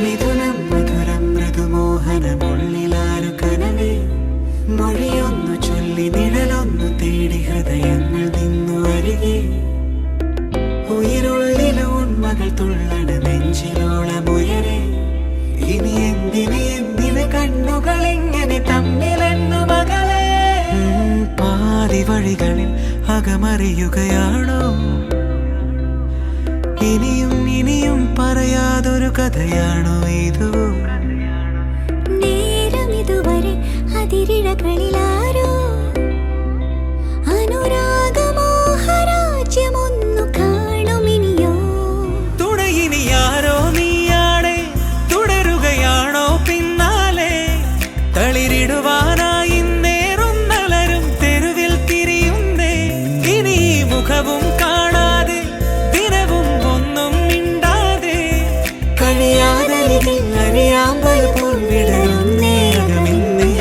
മിഥുനം മധുരം മൃദുമോഹനമുള്ളിലാരു കനവേ മൊഴിയൊന്നു ചൊല്ലി നിഴലൊന്നു തേടി ഹൃദയങ്ങൾ നിന്നു അരികെ ഉயிருള്ളിലെ ഉന്മകൾ തുള്ളണ നെഞ്ചിലോളമുയരെ ഇനി എന്തിന് കണ്ണുകൾ ഇങ്ങനെ തമ്മിലെന്നു മകളെ പാതി വഴികളിൽ അകമറിയുകയാണോ ഇനിയും പറയാതൊരു കഥയാണോ ഇതു നേരം ഇതുവരെ അതിരിഴകളിലാരോ അനുരാഗമോഹരാജ്യമൊന്നു കാണുമിനിയോ തുണയിനിയാരോ നീയാണേ തുടരുകയാണോ പിന്നാലെ തളിരിടുവാനായി നേരുന്നലരും തെരുവിൽ തിരിയുന്നേ ഇനി മുഖവും കാണാതെ ദിനവും ഒന്നും മിണ്ടാതെ കഴിയാതലിൽ അറിയാമ്പൽ പോൽ വിടരുന്നേ അകമിന്നേ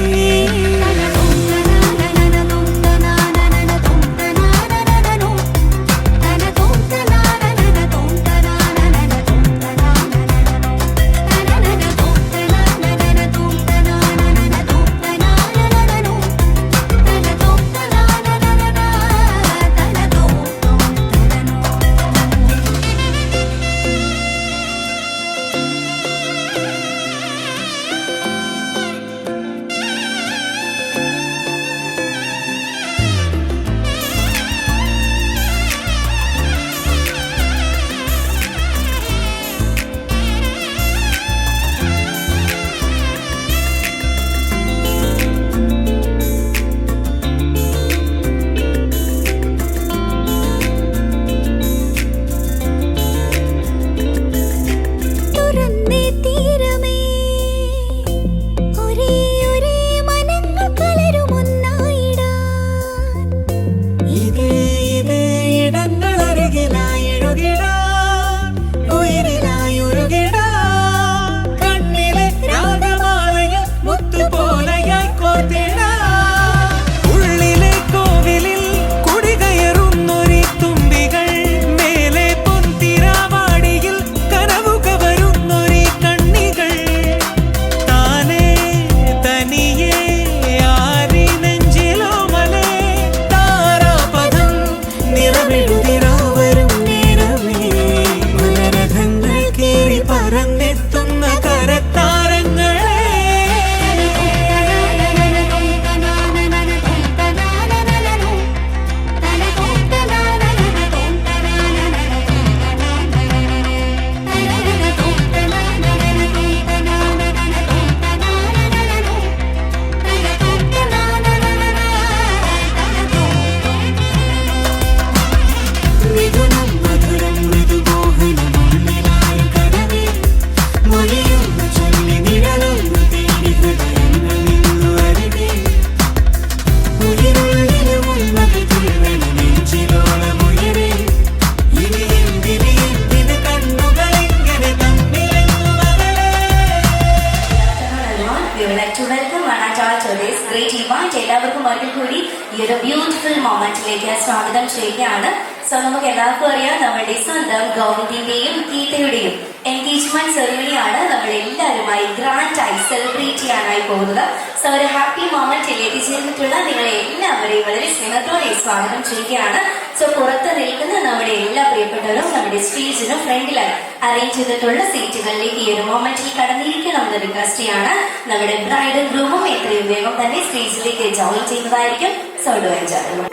എല്ലാവർക്കും ഒരിക്കൽ കൂടി ഈ ഒരു ബ്യൂട്ടിഫുൾ മൊമെന്റിലേക്ക് സ്വാഗതം ചെയ്യുകയാണ്. സോ നമുക്ക് എല്ലാവർക്കും അറിയാം നമ്മുടെ സ്വന്തം ഗോവിന്ദിന്റെയും ഗീതയുടെയും എൻഗേജ്മെന്റ് സെറിമണിയാണ് നമ്മൾ എല്ലാവരുമായി ഗ്രാൻഡായി സെലിബ്രേറ്റ് ചെയ്യാനായി പോകുന്നത്. സോ ഒരു ഹാപ്പി മൊമെന്റിൽ എത്തിച്ചേർന്നിട്ടുള്ള നിങ്ങളെ എല്ലാവരെയും വളരെ സ്നേഹത്തോടെ സ്വാഗതം ചെയ്യുകയാണ്. സോ പുറത്ത് നിൽക്കുന്ന നമ്മുടെ എല്ലാ പ്രിയപ്പെട്ടവരും നമ്മുടെ സ്റ്റേജിനും ഫ്രണ്ടിലായി അറേഞ്ച് ചെയ്തിട്ടുള്ള സീറ്റുകളിലേക്ക് ഈ ഒരു മൊമെന്റിൽ കടന്നിരിക്കണം എന്ന് റിക്വസ്റ്റ് ചെയ്യാണ്. നമ്മുടെ ബ്രൈഡും ഗ്രൂമും എത്രയും വേഗം തന്നെ സ്റ്റേജിലേക്ക് ജോയിൻ ചെയ്യുന്നതായിരിക്കും. So do enjoy.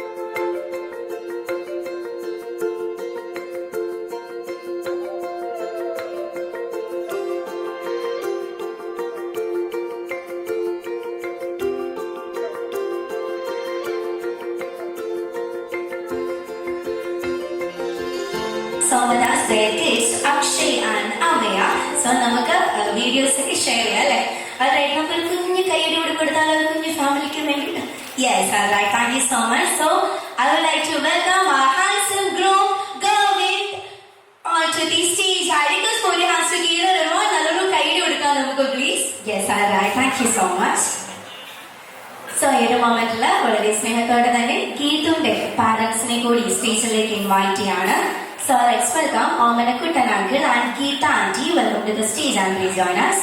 Somana's their kids, Akshay and Amaya. So നമുക്ക് വീഡിയോസ് ഒക്കെ ഷെയർ ചെയ്യാം അല്ലേ? alright, നമുക്ക് ഒരു കുഞ്ഞു കൈയ്യടി കൂടി കൊടുത്താൽ ഒരു കുഞ്ഞു ഫാമിലിക്ക് വേണ്ടിയിട്ട്. Yes, alright, thank you so much. So I would like to welcome our handsome groom Govind onto the stage. I request for your hands together. everyone നല്ലൊരു കൈയ്യടി കൊടുക്കാം നമുക്ക് please. Yes, alright, thank you so much. So ഈ ഒരു മൊമെന്റില് വളരെ സ്നേഹത്തോടെ തന്നെ ഗീതുവിന്റെ പാരന്റ്സിനെ കൂടി സ്റ്റേജിലേക്ക് ഇൻവൈറ്റ് ചെയ്യാണ്. So So let's welcome Omanakuttan uncle and Geeta auntie. Welcome to the stage and please join us.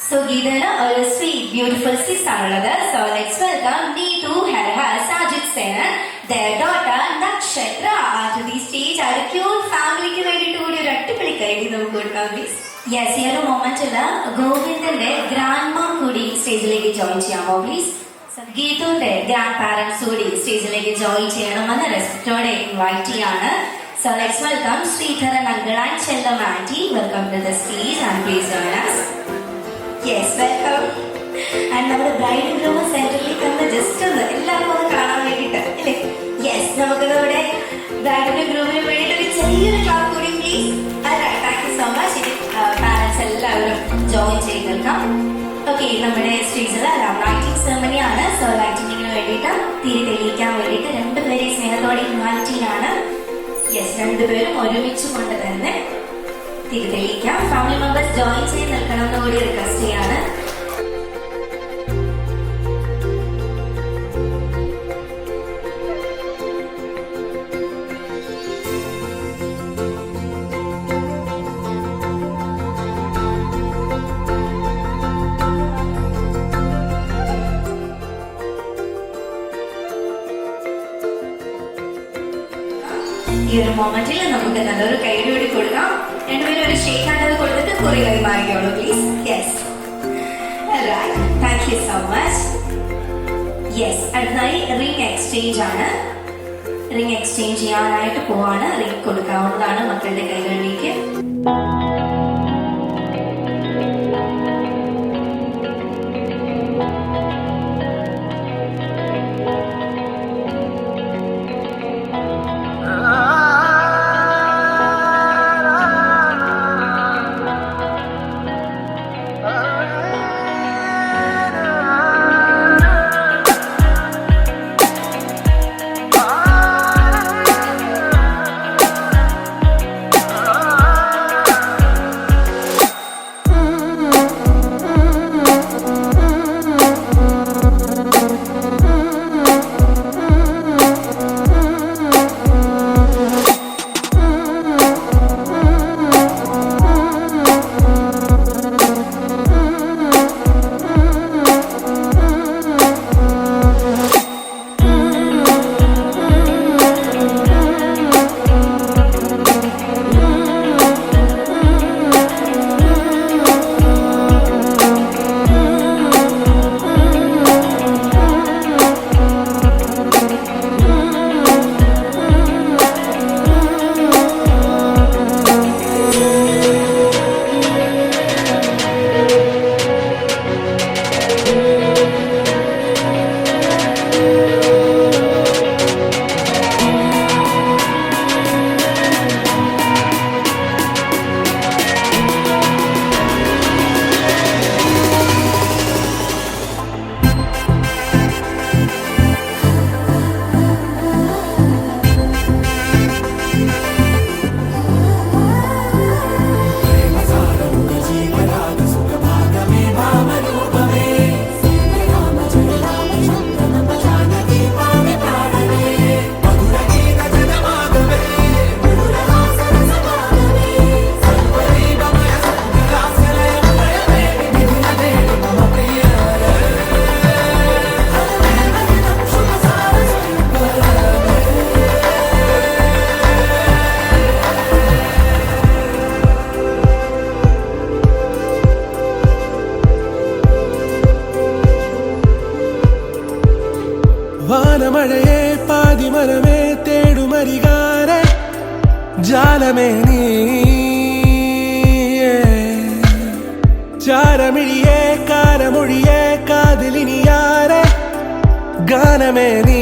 So Geeta a sweet, beautiful sister. So let's welcome Neetu, Haraha, Sajid Sen, their daughter Nakshatra to the stage. Our cute family ki ready to do practically kaidi no good please. Yes, here a moment Govindante grandma kudi stage like join cheyamo please. So Geetunde grandparents kudi stage like join cheyanamanu respectode invite cheyana. So let's welcome Sridharan uncle and Chellam auntie. Welcome to the stage and please join us. Yes, welcome. And our bride and groom centrally come the just എല്ലാവർക്കും ഒന്ന് കാണാൻ വേണ്ടിയിട്ട് അല്ലേ? Yes, നമുക്കത് ഇവിടെ bride and groom ന് വേണ്ടിയിട്ട് ഒരു ചെറിയൊരു ക്ലാപ്പ് കൂടി please. Alright, thank you so much. ഇനി പാരൻസ് എല്ലാവരും ജോയിൻ ചെയ്ത് നിൽക്കാം. ഓക്കെ, നമ്മുടെ സ്റ്റേജിൽ ലൈറ്റിംഗ് സെറമണി ആണ്. സോ ലൈറ്റിംഗിന് വേണ്ടിയിട്ട് തിരി തെളിയിക്കാൻ വേണ്ടിയിട്ട് രണ്ടുപേരെ സ്നേഹത്തോടെ ഇൻവൈറ്റ് ചെയ്യാണ്. യെസ്, രണ്ടുപേരും ഒരുമിച്ച് കൊണ്ട് തന്നെ തിരി തെളിയിക്കാം. ഫാമിലി മെമ്പേഴ്സ് ജോയിൻ ചെയ്ത് നിൽക്കണം എന്ന് കൂടി റിക്വസ്റ്റ് ചെയ്യാണ്. ഈ ഒരു മൊമെന്റിൽ നമുക്ക് നല്ലൊരു കൈയോടി കൊടുക്കാം. രണ്ടുപേരും ഒരു ഷേക്ക് ഹാൻഡ് കൊടുത്തിട്ട് കുറെ കൈമാറിക്കോളൂ please. Yes, thank you so much. Yes, അടുത്തതായി റിംഗ് എക്സ്ചേഞ്ച് ആണ്. റിംഗ് എക്സ്ചേഞ്ച് ചെയ്യാനായിട്ട് പോവാണ്. റിംഗ് കൊടുക്കാവുന്നതാണ് മക്കളുടെ കൈകളിലേക്ക്. വാനമഴയെ പാതിമരമേ തേടുമരികാരെ ജാലമേ നീ ചാരമിഴിയെ കാരമൊഴിയെ കാതിലിനിയാരെ ഗാനമേ നീ